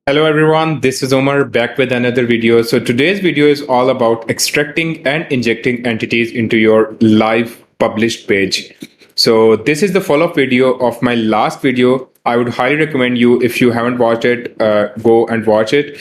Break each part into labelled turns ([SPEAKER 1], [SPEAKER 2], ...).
[SPEAKER 1] Hello everyone, this is Umar back with another video. So today's video is all about extracting and injecting entities into your live published page. So this is the follow-up video of my last video. I would highly recommend you, if you haven't watched it, go and watch it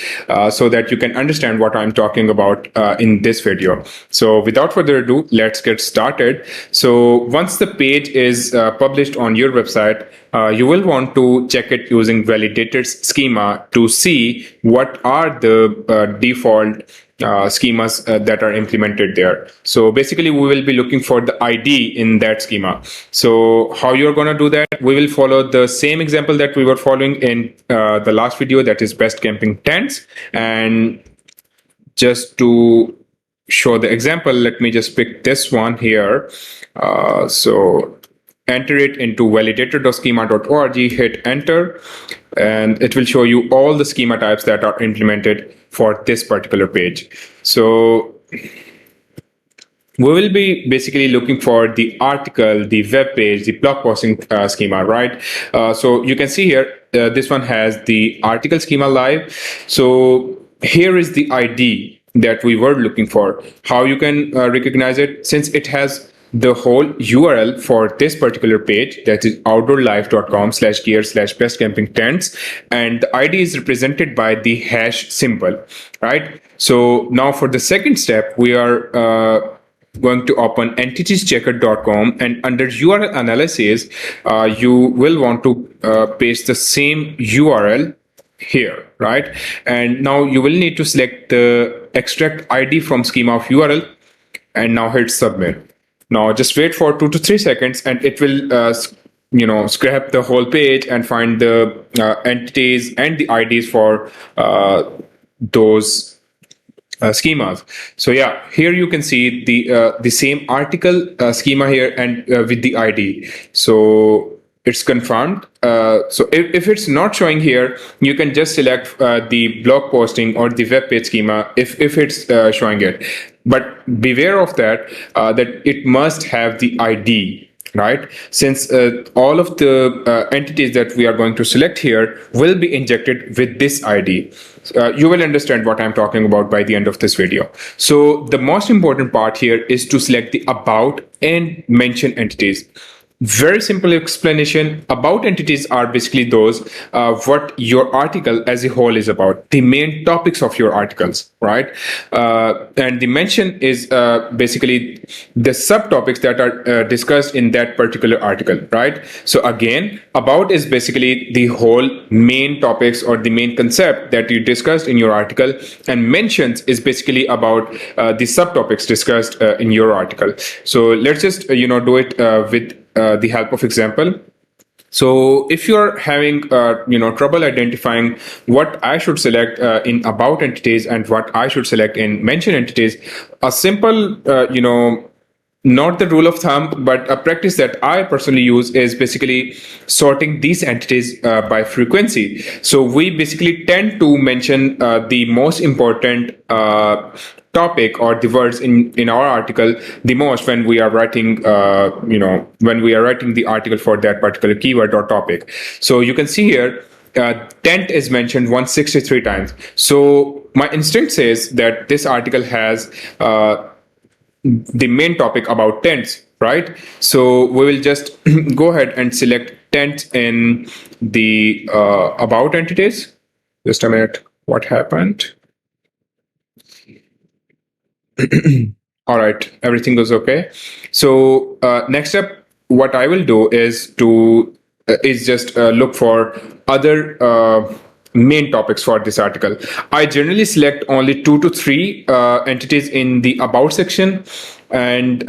[SPEAKER 1] so that you can understand what I'm talking about in this video. So without further ado, let's get started. So once the page is published on your website, you will want to check it using validated schema to see what are the default schemas that are implemented there. So basically we will be looking for the ID in that schema. So how you're going to do that, we will follow the same example that we were following in the last video, that is best camping tents. And just to show the example, let me just pick this one here. So enter it into validator.schema.org, hit enter, and it will show you all the schema types that are implemented for this particular page. So we will be basically looking for the article, the web page, the blog posting schema, right? So you can see here, this one has the article schema live. So here is the ID that we were looking for. How you can recognize it, since it has the whole URL for this particular page, that is outdoorlife.com/gear/bestcampingtents, and the ID is represented by the hash symbol, right? So now for the second step, we are going to open entitieschecker.com, and under URL analysis, you will want to paste the same URL here, right? And now you will need to select the extract ID from schema of URL, and now hit submit. Now just wait for 2 to 3 seconds, and it will scrap the whole page and find the entities and the IDs for those schemas. So yeah, here you can see the same article schema here, and with the ID. So it's confirmed. So if it's not showing here, you can just select the blog posting or the web page schema if it's showing it. But beware of that, that it must have the ID, right? Since all of the entities that we are going to select here will be injected with this ID. You will understand what I'm talking about by the end of this video. So the most important part here is to select the about and mention entities. Very simple explanation. About entities are basically those what your article as a whole is about, the main topics of your articles, right? And the mention is basically the subtopics that are discussed in that particular article, right? So again, about is basically the whole main topics or the main concept that you discussed in your article, and mentions is basically about the subtopics discussed in your article. So let's just do it with the help of example. So if you're having trouble identifying what I should select in about entities and what I should select in mention entities, a simple not the rule of thumb, but a practice that I personally use is basically sorting these entities by frequency. So we basically tend to mention the most important topic or the words in our article the most when we are writing when we are writing the article for that particular keyword or topic. So you can see here tent is mentioned 163 times. So my instinct says that this article has the main topic about tents, right? So we will just go ahead and select tents in the about entities. Just a minute, what happened? All right, everything goes okay. So next step, what I will do is just look for other main topics for this article. I generally select only 2 to 3 entities in the about section, and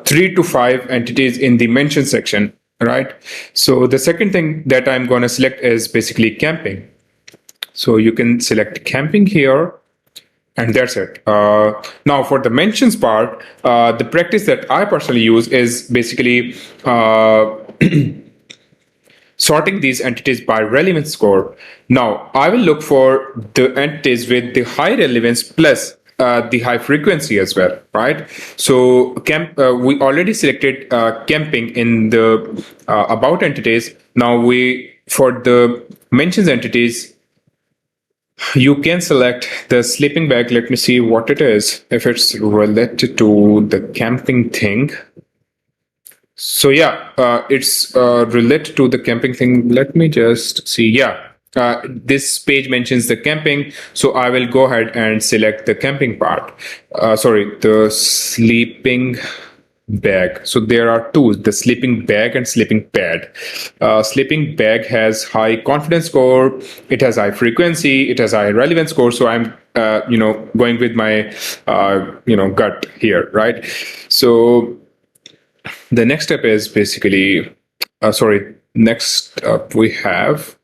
[SPEAKER 1] 3 to 5 entities in the mention section, right? So the second thing that I'm going to select is basically camping. So you can select camping here, and that's it. Now for the mentions part, the practice that I personally use is basically sorting these entities by relevance score. Now I will look for the entities with the high relevance plus the high frequency as well, right? So we already selected camping in the about entities. Now for the mentions entities, You can select the sleeping bag. Let me see what it is, if it's related to the camping thing. So yeah, it's related to the camping thing. Let me just see. Yeah, this page mentions the camping, so I will go ahead and select the camping part. Sorry, the sleeping bag. So there are two: the sleeping bag and sleeping pad. Sleeping bag has high confidence score. It has high frequency. It has high relevance score. So I'm going with my gut here, right? So the next step is basically, next up we have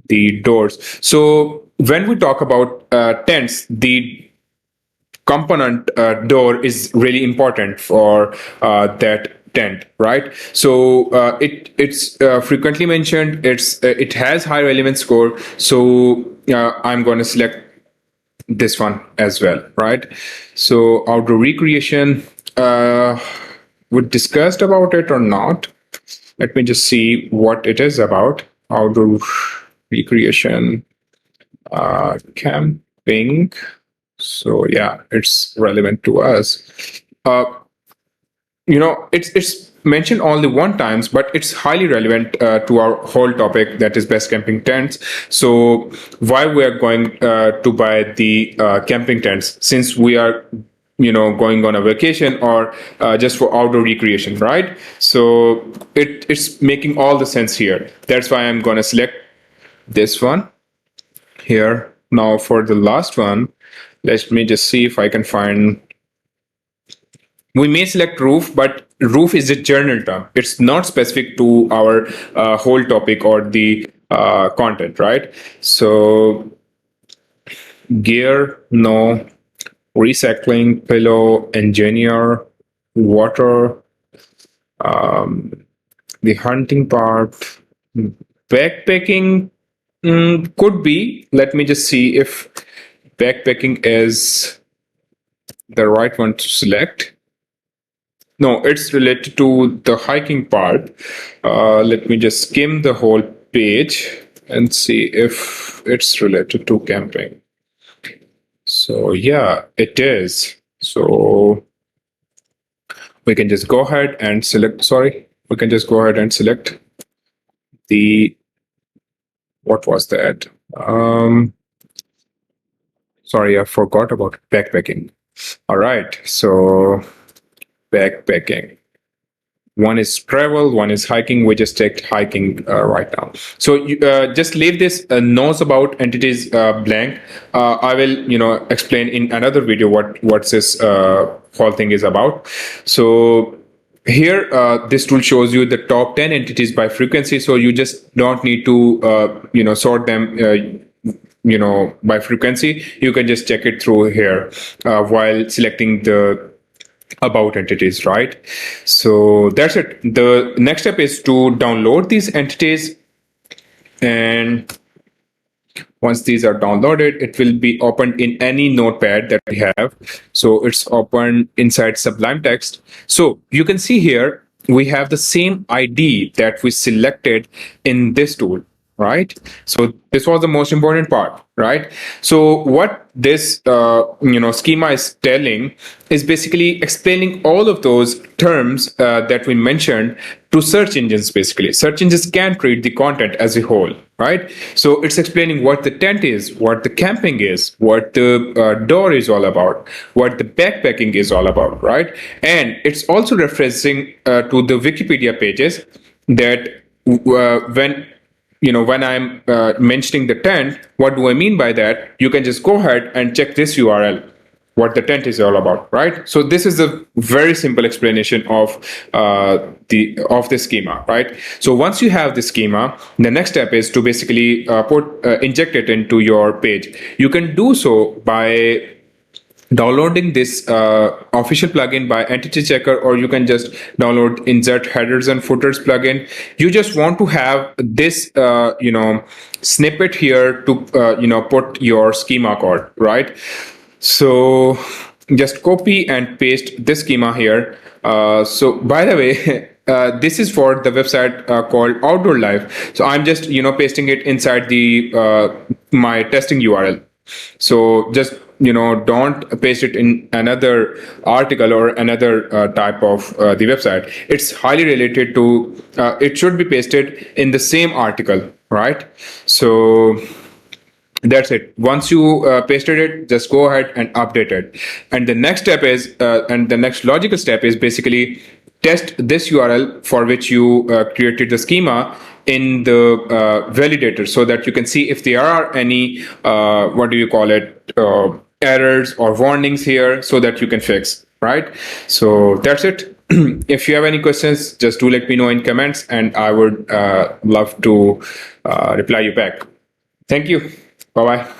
[SPEAKER 1] the doors. So when we talk about tents, the component door is really important for that tent, right? So it's frequently mentioned. It has high relevance score. So I'm going to select this one as well, right? So outdoor recreation, we discussed about it or not. Let me just see what it is about. Outdoor recreation, camping. So yeah, it's relevant to us. Uh, it's mentioned only one times, but it's highly relevant to our whole topic, that is best camping tents. So why we are going to buy the camping tents, since we are going on a vacation or just for outdoor recreation, right? So it's making all the sense here. That's why I'm going to select this one here. Now for the last one, let me just see if I can find. We may select roof, but roof is a general term. It's not specific to our whole topic or the content, right? So gear, no. Recycling, pillow, engineer, water, the hunting part, backpacking, could be. Let me just see if backpacking is the right one to select. No, it's related to the hiking part. Let me just skim the whole page and see if it's related to camping. So yeah, it is. So we can just go ahead and select, we can just go ahead and select the, what was that? Sorry, I forgot about backpacking. All right, so backpacking. One is travel, one is hiking. We just take hiking right now. So you just leave this notes about entities blank. I will, explain in another video what this whole thing is about. So here, this tool shows you the top 10 entities by frequency. So you just don't need to, sort them. By frequency, you can just check it through here while selecting the about entities, right? So that's it. The next step is to download these entities, and once these are downloaded, it will be opened in any notepad that we have. So it's open inside Sublime Text. So you can see here we have the same ID that we selected in this tool, right? So this was the most important part, right? So what this schema is telling is basically explaining all of those terms that we mentioned to search engines. Basically, search engines can treat the content as a whole, right? So it's explaining what the tent is, what the camping is, what the door is all about, what the backpacking is all about, right? And it's also referencing to the Wikipedia pages that when I'm mentioning the tent, what do I mean by that? You can just go ahead and check this URL, what the tent is all about, right? So this is a very simple explanation of the schema, right? So once you have the schema, the next step is to basically inject it into your page. You can do so by downloading this official plugin by Entity Checker, or you can just download Insert Headers and Footers plugin. You just want to have this snippet here to put your schema code, right? So just copy and paste this schema here. So by the way, this is for the website called Outdoor Life. So I'm just pasting it inside the my testing URL. So just don't paste it in another article or another type of the website. It's highly related to. It should be pasted in the same article, right? So that's it. Once you pasted it, just go ahead and update it. And the next step is, and the next logical step is basically test this URL for which you created the schema in the validator, so that you can see if there are any, what do you call it, errors or warnings here, so that you can fix, right? So that's it. If you have any questions, just do let me know in comments, and I would love to reply you back. Thank you. Bye bye.